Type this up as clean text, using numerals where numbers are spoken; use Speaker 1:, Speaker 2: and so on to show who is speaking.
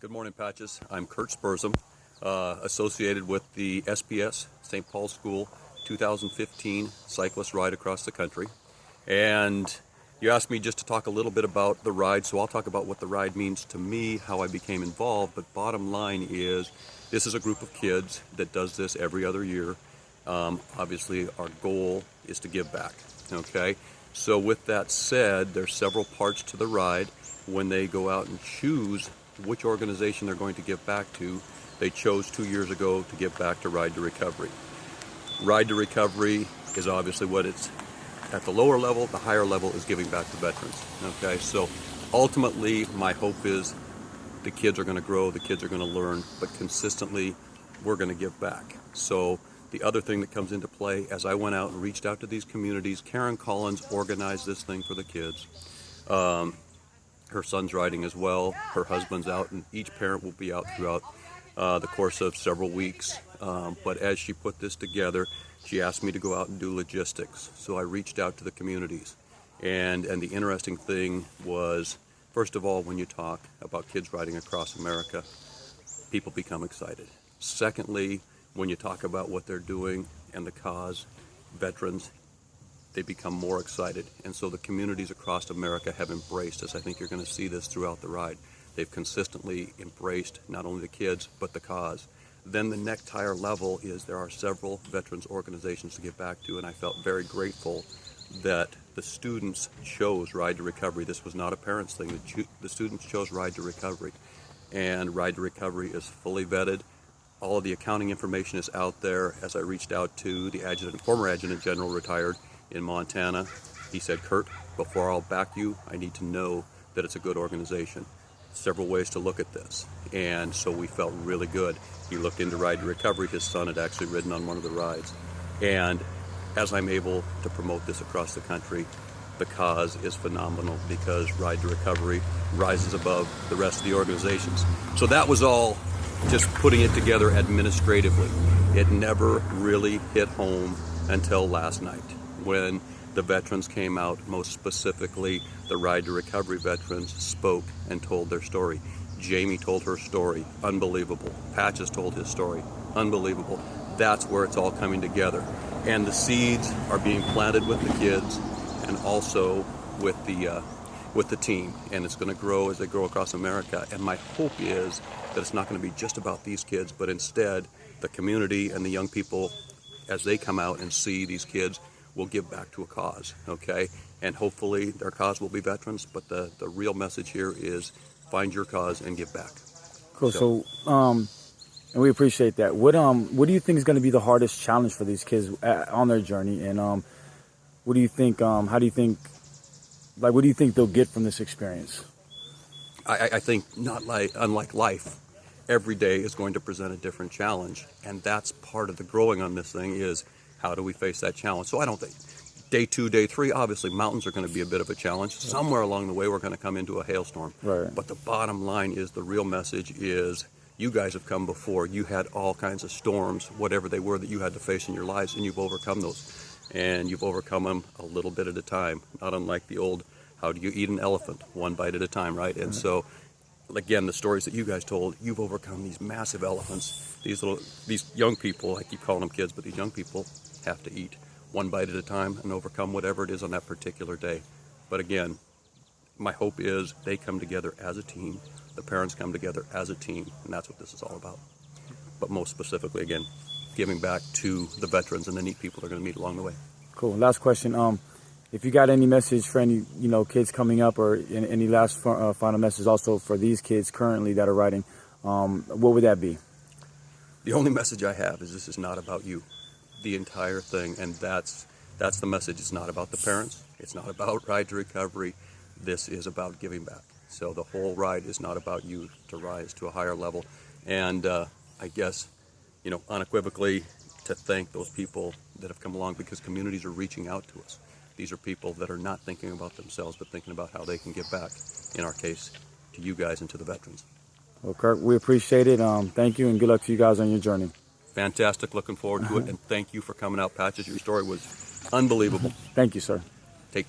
Speaker 1: Good morning, Patches. I'm Curt Spurzem, associated with the SPS, St. Paul School 2015 cyclist ride across the country. And you asked me just to talk a little bit about the ride, so I'll talk about what the ride means to me, how I became involved. But bottom line is, this is a group of kids that does this every other year. Obviously, our goal is to give back, okay? So with that said, there's several parts to the ride. When they go out and choose which organization they're going to give back to, they chose 2 years ago to give back to Ride to Recovery. Ride to Recovery is obviously what it's at the lower level. The higher level is giving back to veterans. Okay, so ultimately my hope is the kids are going to grow, the kids are going to learn, but consistently we're going to give back. So the other thing that comes into play, as I went out and reached out to these communities, Karen Collins organized this thing for the kids. Her son's riding as well, her husband's out, and each parent will be out throughout the course of several weeks. But as she put this together, she asked me to go out and do logistics. So I reached out to the communities. And the interesting thing was, first of all, when you talk about kids riding across America, people become excited. Secondly, when you talk about what they're doing and the cause, veterans, they become more excited. And so the communities across America have embraced us. I think you're going to see this throughout the ride. They've consistently embraced not only the kids, but the cause. Then the next higher level is there are several veterans organizations to give back to, and I felt very grateful that the students chose Ride to Recovery. This was not a parents thing. The students chose Ride to Recovery, and Ride to Recovery is fully vetted. All of the accounting information is out there. As I reached out to the former adjutant general, retired in Montana, he said, "Curt, before I'll back you, I need to know that it's a good organization." Several ways to look at this, and so we felt really good. He looked into Ride to Recovery. His son had actually ridden on one of the rides, and as I'm able to promote this across the country, the cause is phenomenal because Ride to Recovery rises above the rest of the organizations. So that was all just putting it together administratively. It never really hit home until last night, when the veterans came out, most specifically the Ride to Recovery veterans spoke and told their story. Jamie told her story, unbelievable. Patches told his story, unbelievable. That's where it's all coming together. And the seeds are being planted with the kids and also with the team. And it's going to grow as they grow across America. And my hope is that it's not going to be just about these kids, but instead the community and the young people, as they come out and see these kids, will give back to a cause, okay? And hopefully their cause will be veterans, but the real message here is find your cause and give back.
Speaker 2: Cool. So and we appreciate that. What do you think is going to be the hardest challenge for these kids on their journey? And what do you think, what do you think they'll get from this experience?
Speaker 1: I think unlike life, every day is going to present a different challenge, and that's part of the growing on this thing is how do we face that challenge? So I don't think day 2, day 3, obviously mountains are going to be a bit of a challenge. Somewhere along the way we're going to come into a hailstorm.
Speaker 2: Right.
Speaker 1: But the bottom line is, the real message is, you guys have come before. You had all kinds of storms, whatever they were, that you had to face in your lives, and you've overcome those. And you've overcome them a little bit at a time, not unlike the old, how do you eat an elephant? One bite at a time, right? And so, again, the stories that you guys told, you've overcome these massive elephants. These young people, I keep calling them kids, but these young people have to eat one bite at a time and overcome whatever it is on that particular day. But again, my hope is they come together as a team, the parents come together as a team, and that's what this is all about. But most specifically, again, giving back to the veterans and the neat people they're going to meet along the way. Cool.
Speaker 2: Last question. If you got any message for any kids coming up, or any last final message also for these kids currently that are riding, what would that be?
Speaker 1: The only message I have is this is not about you. The entire thing, and that's the message. It's not about the parents. It's not about Ride to Recovery. This is about giving back. So the whole ride is not about you to rise to a higher level. And I guess, unequivocally, to thank those people that have come along, because communities are reaching out to us. These are people that are not thinking about themselves, but thinking about how they can give back, in our case, to you guys and to the veterans.
Speaker 2: Well, Curt, we appreciate it. Thank you, and good luck to you guys on your journey.
Speaker 1: Fantastic. Looking forward to it. And thank you for coming out, Patches. Your story was unbelievable.
Speaker 2: Thank you, sir.